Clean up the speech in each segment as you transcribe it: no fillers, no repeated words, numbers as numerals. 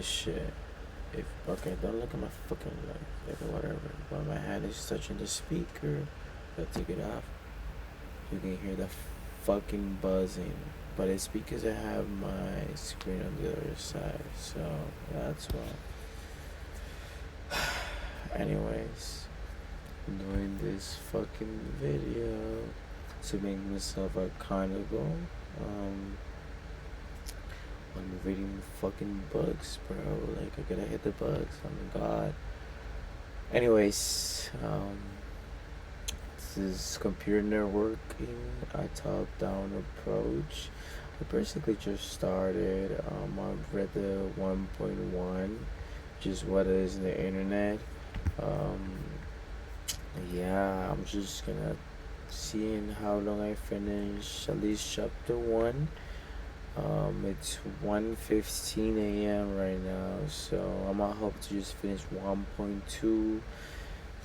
this shit. If okay, don't look at my fucking like whatever. While my hand is touching the speaker, I take it off. You can hear the fucking buzzing. But it's because I have my screen on the other side, so that's why. Anyways, I'm doing this fucking video to make myself accountable. I'm reading fucking books, bro. Like I gotta hit the books. Oh my god. Anyways, this is computer networking, a top-down approach. I basically just started. I've read the 1.1, which is what is the internet. Um, yeah, I'm just gonna seeing how long I finish at least chapter one. It's 1:15 a.m. right now, so I'm gonna hope to just finish 1.2,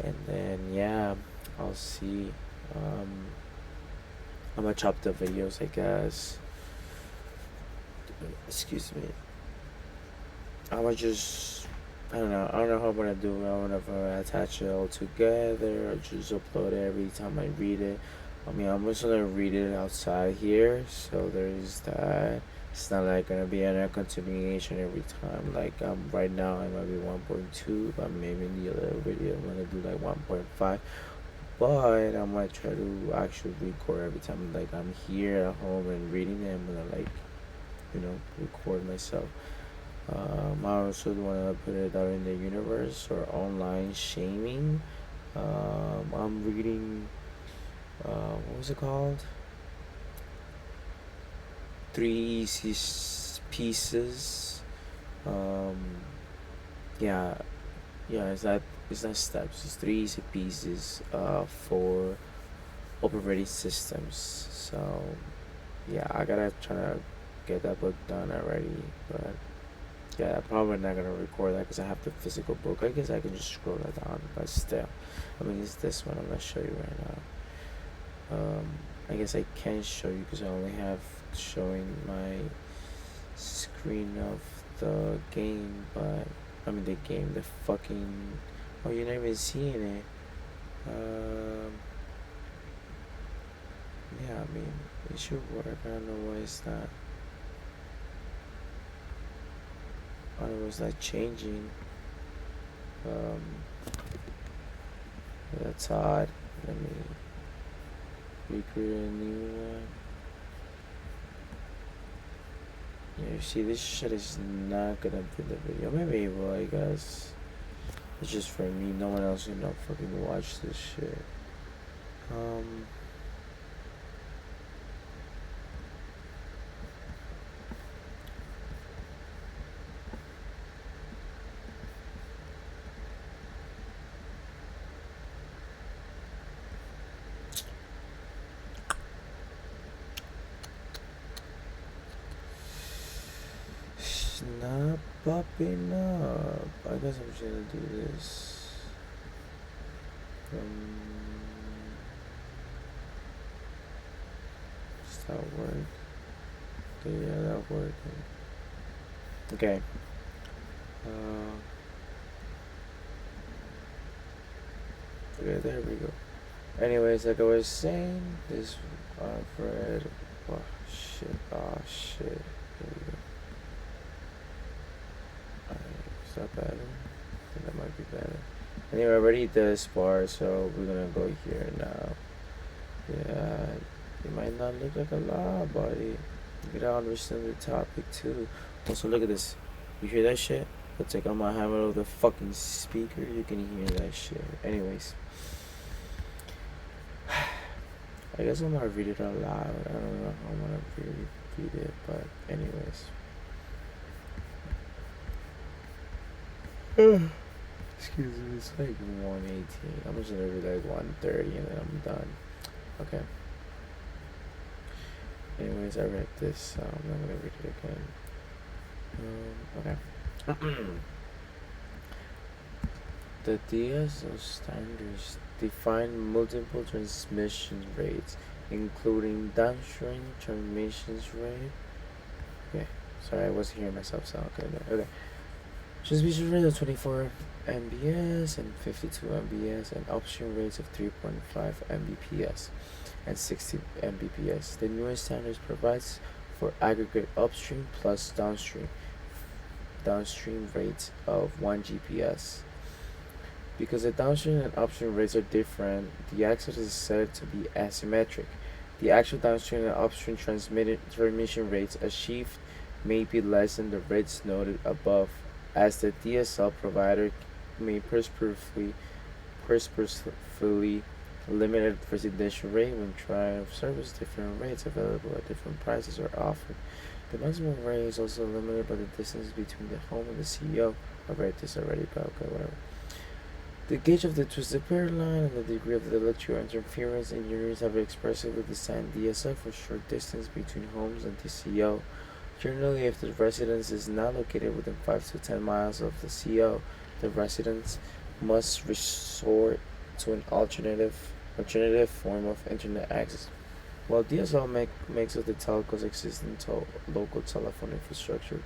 and then yeah, I'll see. Um, I'm gonna chop the videos, I guess. Excuse me. I'm gonna just. I don't know. I don't know how I'm gonna do it. I'm gonna attach it all together or just upload it every time I read it. I mean, I'm just gonna read it outside here, so there's that. It's not like gonna be a continuation every time. Like right now, I might be 1.2, but maybe in the other video I'm gonna do like 1.5. But I'm gonna try to actually record every time. Like I'm here at home and reading it. I'm gonna like record myself. I also want to put it out in the universe or online shaming. I'm reading. What was it called? Three Easy Pieces. Um, yeah, yeah. It's not steps. It's three easy pieces. For operating systems. So yeah, I gotta try to get that book done already, but yeah, I'm probably not gonna record that because I have the physical book. I guess I can just scroll that down, but still, I mean, it's this one I'm gonna show you right now. I guess I can show you because I only have showing my screen of the game, but I mean the fucking. Oh, you're not even seeing it. Yeah, I mean, it should work. I don't know why it's not. Oh, it was not changing. Um, that's odd. Let me recreate a new one. Yeah, you see, this shit is not gonna be the video. Maybe it will, I guess. It's just for me. No one else can fucking watch this shit. It's not popping up. I guess I'm just gonna do this. Does that work? Okay, yeah, that worked. Okay. Okay, there we go. Anyways, like I was saying, this I've read. Oh shit! Oh shit! There we go. Is that better? I think that might be better. Anyway, I already hit this part, so we're gonna go here now. Yeah, it might not look like a lot, but you gotta understand the topic too. Also, look at this. You hear that shit? It's like on my hammer over the fucking speaker. You can hear that shit. Anyways, I guess I'm gonna read it out loud. I don't know how I'm gonna read it, but anyways. Excuse me, it's like 118. I'm just gonna read like 130 and then I'm done. Okay. Anyways, I read this, so I'm not gonna read it again. Okay. The DSO standards define multiple transmission rates, including downstream transmissions rate. Okay, sorry, I wasn't hearing myself sound okay. Okay. Transmission rate of 24 Mbps and 52 Mbps and upstream rates of 3.5 Mbps and 60 Mbps. The newest standards provides for aggregate upstream plus downstream rates of 1 GPS. Because the downstream and upstream rates are different, the access is said to be asymmetric. The actual downstream and upstream transmission rates achieved may be less than the rates noted above, as the DSL provider may purposefully limit residential rate when trying to service different rates available at different prices are offered. The maximum rate is also limited by the distance between the home and the CEO. I read this already, but okay, whatever. The gauge of the twisted pair line and the degree of the electrical interference engineers have expressively designed DSL for short distance between homes and the CO. Generally, if the residence is not located within 5 to 10 miles of the CO, the residents must resort to an alternative form of internet access. While DSL makes of the telco's existing local telephone infrastructure,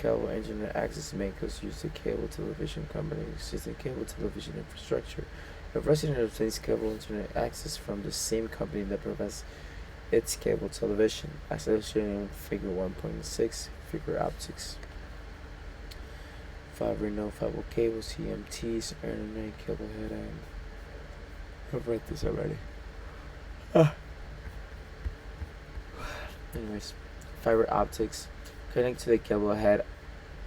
cable internet access makers use the cable television company's existing cable television infrastructure. A resident obtains cable internet access from the same company that provides its cable television, as illustrated in Figure 1.6, Figure Optics. Fiber, no fiber cables, CMTs, internet cable head end. I've read this already. Anyways, fiber optics connect to the cable head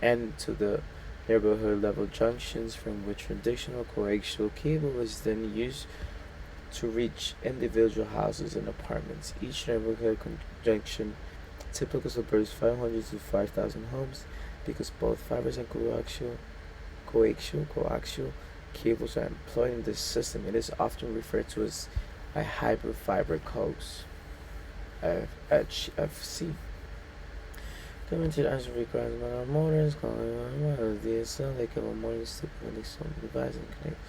and to the neighborhood level junctions from which traditional coaxial cable is then used to reach individual houses and apartments. Each neighborhood junction typically supports 500 to 5,000 homes because both fibers and coaxial cables are employed in this system. It is often referred to as a hybrid fiber coax, HFC. Limited answer requires manual motors, calling DSL, they cable motors typically some device and connect.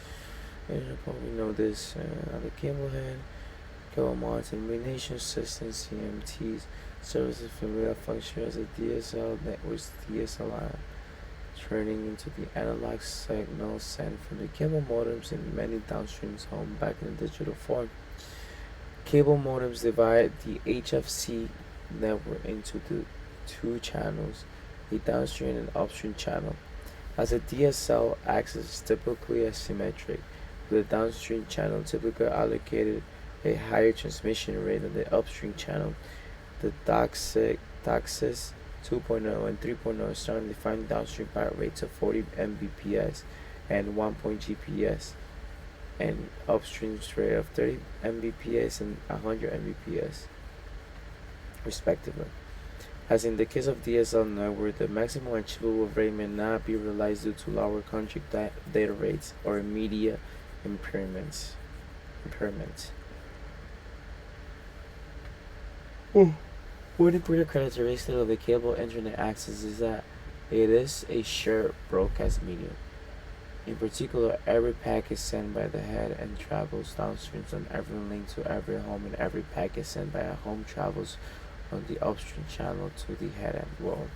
You probably know this on the cable head. Cable mods and combination systems, CMTs, services familiar function as a DSL network's DSL line, turning into the analog signal sent from the cable modems in many downstreams home back in digital form. Cable modems divide the HFC network into the two channels, a downstream and upstream channel. As a DSL access is typically asymmetric, with the downstream channel typically allocated a higher transmission rate than the upstream channel. The DOCSIS 2.0 and 3.0 starting defining downstream byte rates of 40 Mbps and 1 Gbps, and upstream rate of 30 Mbps and 100 Mbps, respectively. As in the case of DSL network, the maximum achievable rate may not be realized due to lower country data rates or media impairments. One important characteristic of the cable internet access is that it is a shared broadcast medium. In particular, every packet sent by the head and travels downstream on every link to every home, and every packet sent by a home travels on the upstream channel to the head and wall.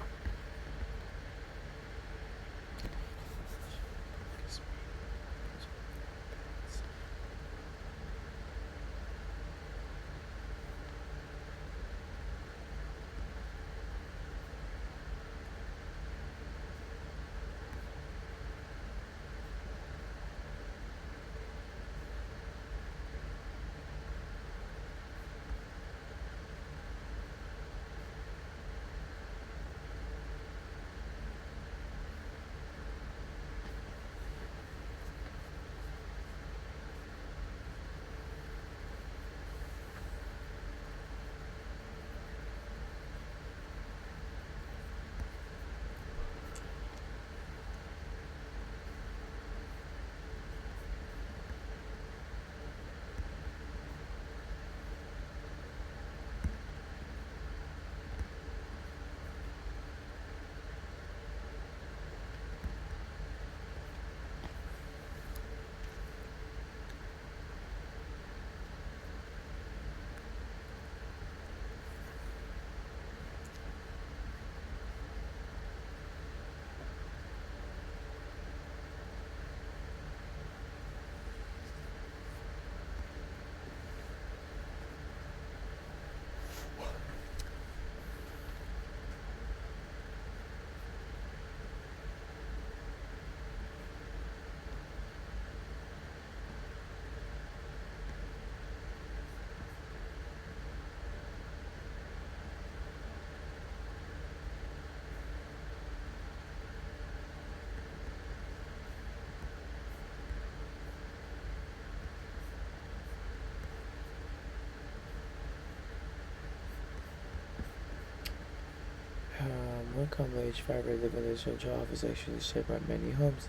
more common each fiber living in the central office actually shared by many homes.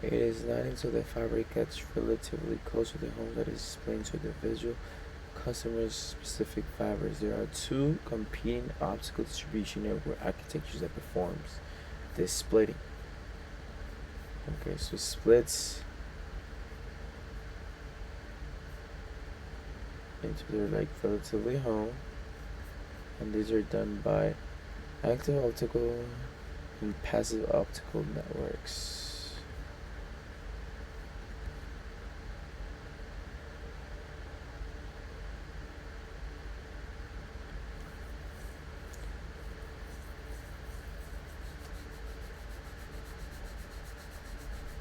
It is not until the fiber gets relatively close to the home that it is explained to the visual customer's specific fibers. There are two competing optical distribution network architectures that performs this splitting. Okay, so splits into their like relatively home, and these are done by active optical and passive optical networks.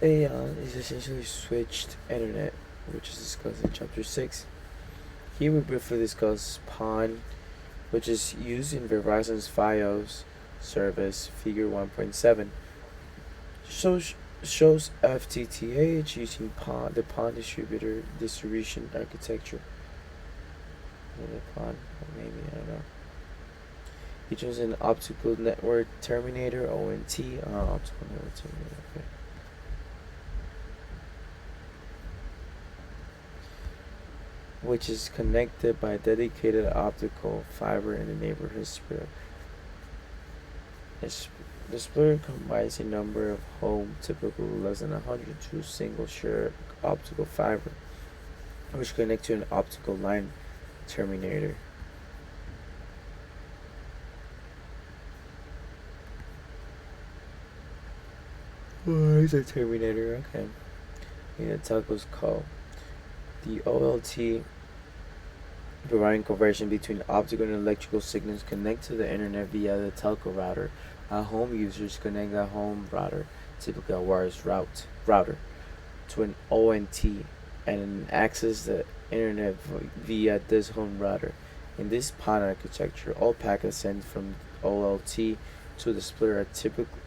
AON is essentially switched internet, which is discussed in chapter 6. Here we briefly discuss PON, which is used in Verizon's Fios service, figure 1.7. Shows FTTH using the PON distribution architecture. The PON, maybe, I don't know. It uses an optical network terminator, ONT, optical network terminator, okay. Which is connected by a dedicated optical fiber in the neighborhood splitter. The splitter combines a number of home, typically less than 100, to single shared optical fiber, which connect to an optical line terminator. Here's a terminator, okay. In a telco's call. The OLT, providing conversion between optical and electrical signals, connect to the internet via the telco router. Home users connect a home router, typically a wireless router, to an ONT and access the internet via this home router. In this PON architecture, all packets sent from OLT to the splitter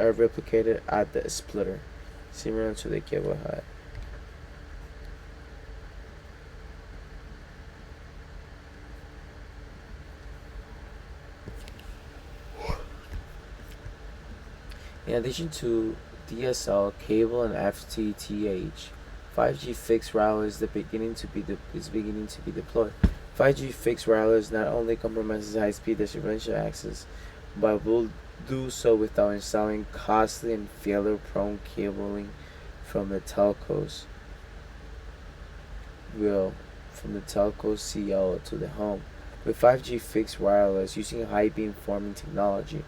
are replicated at the splitter, similar to the cable hat. In addition to DSL, cable, and FTTH, 5G fixed wireless is beginning to be deployed. 5G fixed wireless not only compromises high-speed residential access, but will do so without installing costly and failure-prone cabling from the telcos. From the telco CL to the home. With 5G fixed wireless using high beam forming technology,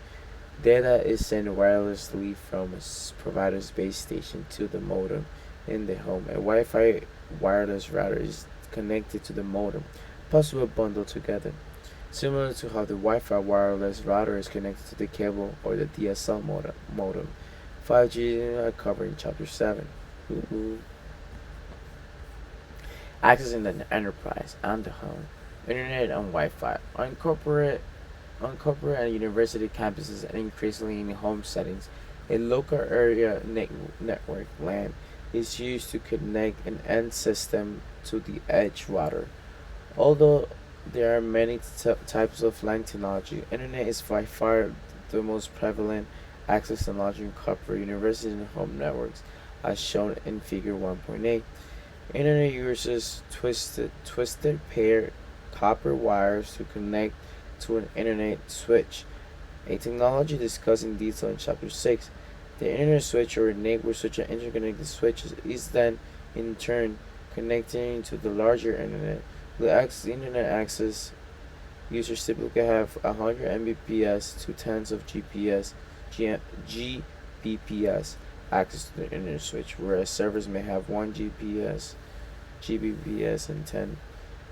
data is sent wirelessly from a provider's base station to the modem in the home. A Wi-Fi wireless router is connected to the modem, possibly bundled together, similar to how the Wi-Fi wireless router is connected to the cable or the DSL modem. 5G are covered in Chapter 7. Access in the enterprise and the home. Internet and Wi-Fi. On corporate and university campuses and increasingly in home settings, a local area network LAN is used to connect an end system to the edge router. Although there are many types of LAN technology, Internet is by far the most prevalent access technology in corporate, university, and home networks, as shown in Figure 1.8. Internet uses twisted pair copper wires to connect to an internet switch, a technology discussed in detail in Chapter 6. The internet switch or network switch and interconnected switches is then, in turn, connecting to the larger internet. The internet access users typically have 100 Mbps to tens of Gbps access to the internet switch, whereas servers may have 1 Gbps and 10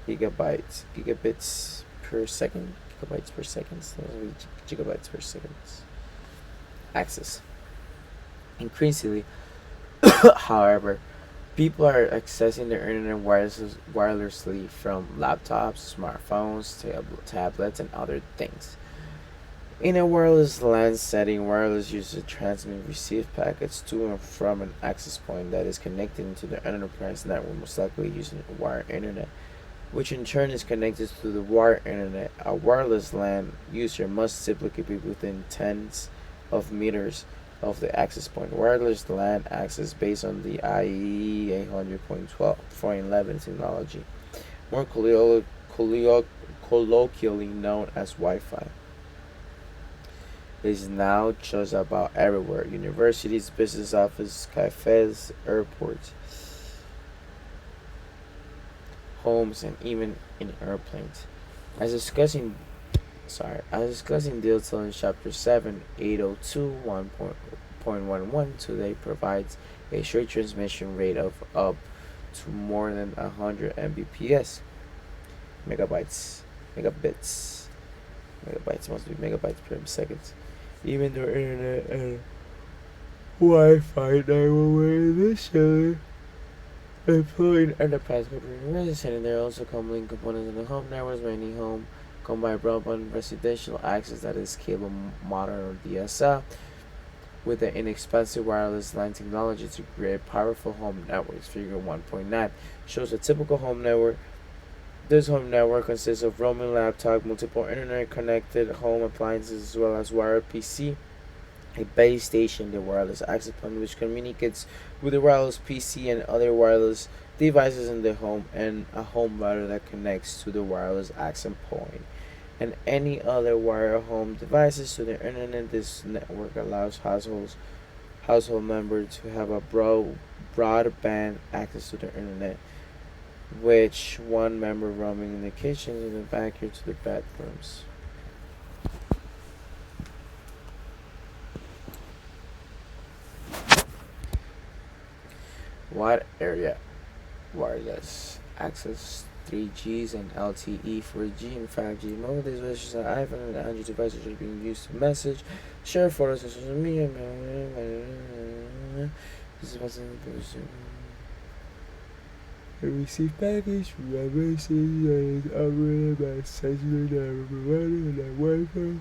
gigabits per second. Gigabytes per second, gigabytes per second access. Increasingly, however, people are accessing the internet wirelessly from laptops, smartphones, tablets, and other things. In a wireless LAN setting, wireless users transmit and receive packets to and from an access point that is connected to the enterprise network, most likely using wired internet, which in turn is connected to the wired internet. A wireless LAN user must typically be within tens of meters of the access point. Wireless LAN access based on the IEEE 800.12.11 technology, more colloquially known as Wi-Fi, is now just about everywhere. Universities, business offices, cafes, airports, homes, and even in airplanes. As discussing as discussed in Deal in Chapter 7, 802 1.11 today provides a straight transmission rate of up to more than 100 Mbps, megabytes, megabits, megabytes must be megabytes per second. Even though internet and Wi-Fi 911 initially employed enterprise computing and there are also commonly components in the home networks, many home combined broadband residential access that is cable modern or DSL with the inexpensive wireless LAN technology to create powerful home networks. Figure 1.9 shows a typical home network. This home network consists of roaming laptop, multiple internet connected home appliances as well as wired PC, a base station, the wireless access point which communicates with the wireless PC and other wireless devices in the home, and a home router that connects to the wireless access point and any other wired home devices to the internet. This network allows household members to have a broadband access to the internet, which one member roaming in the kitchen, in the backyard, to the bathrooms. Wide area wireless access 3Gs and LTE 4G and 5G mobile devices on iPhone and Android devices are being used to message, share photos on social media. This is what's in the receive package from my message and is operated by essentially the provider and that Wi-Fi.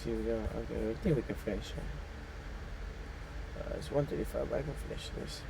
Here we go. Okay, I think we can finish it. It's 1:35. I can finish this.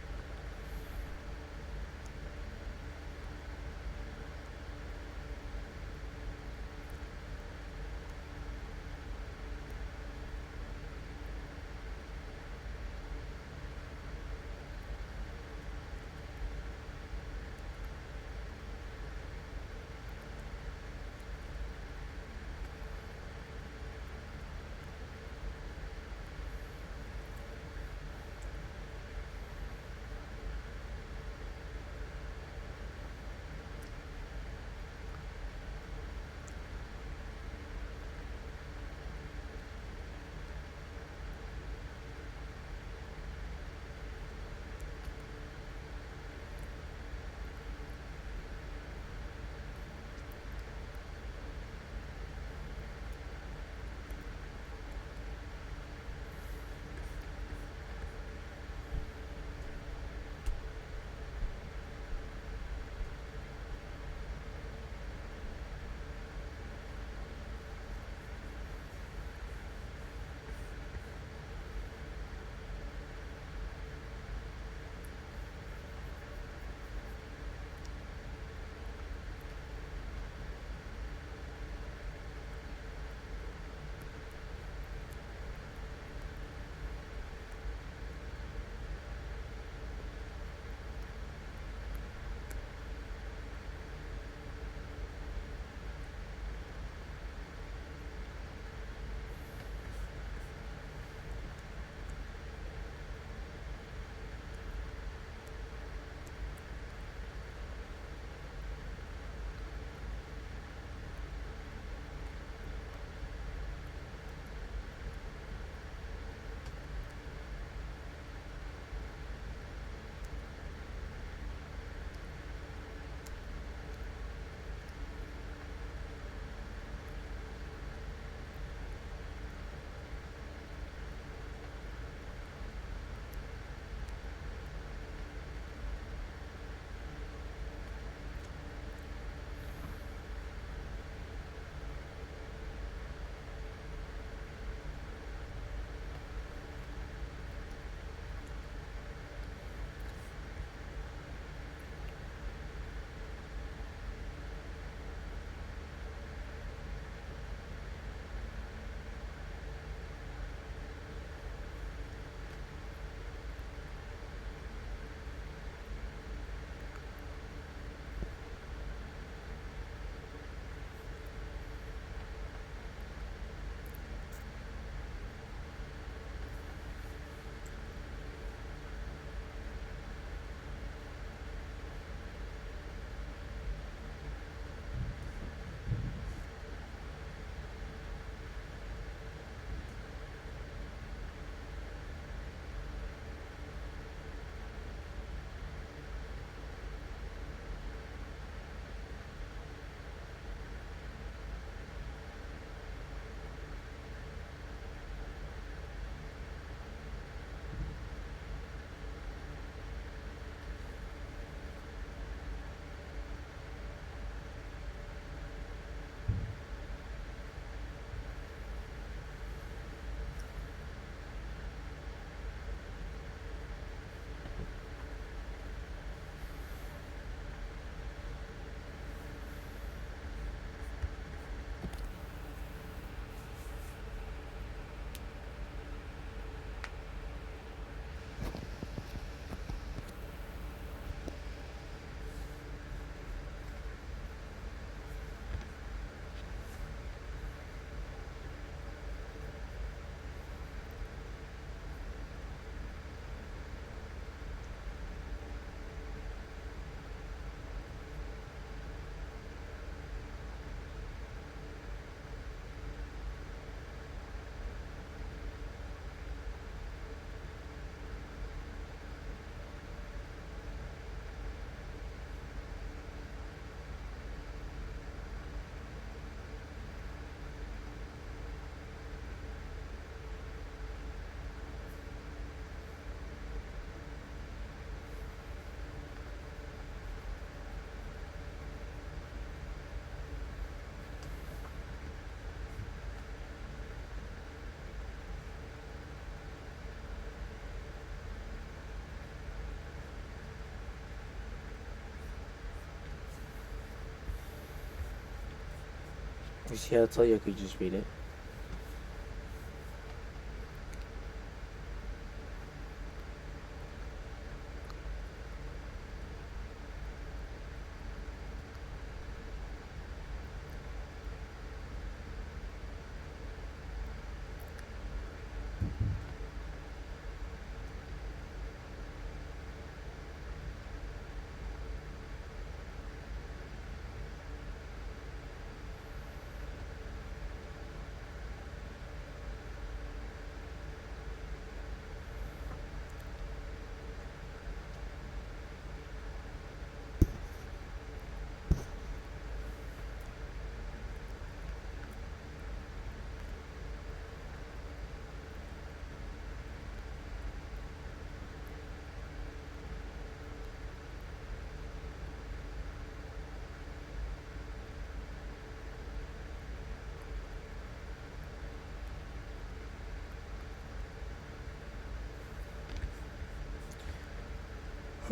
You see, I told you I could just read it.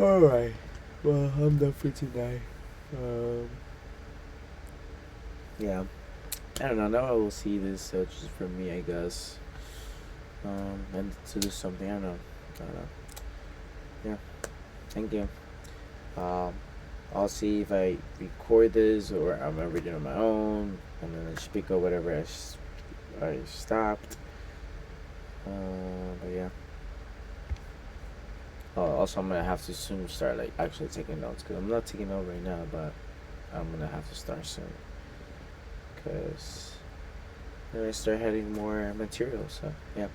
Alright. Well, I'm done for tonight. Um, yeah. I don't know. Now I will see this just for me, I guess. And to do something. I don't know. I don't know. Yeah. Thank you. Um, I'll see if I record this or I'm gonna read it on my own and then I speak up whatever I stopped. But yeah. Also, I'm gonna have to soon start like actually taking notes because I'm not taking notes right now, but I'm gonna have to start soon because I'm gonna start having more material. So yeah.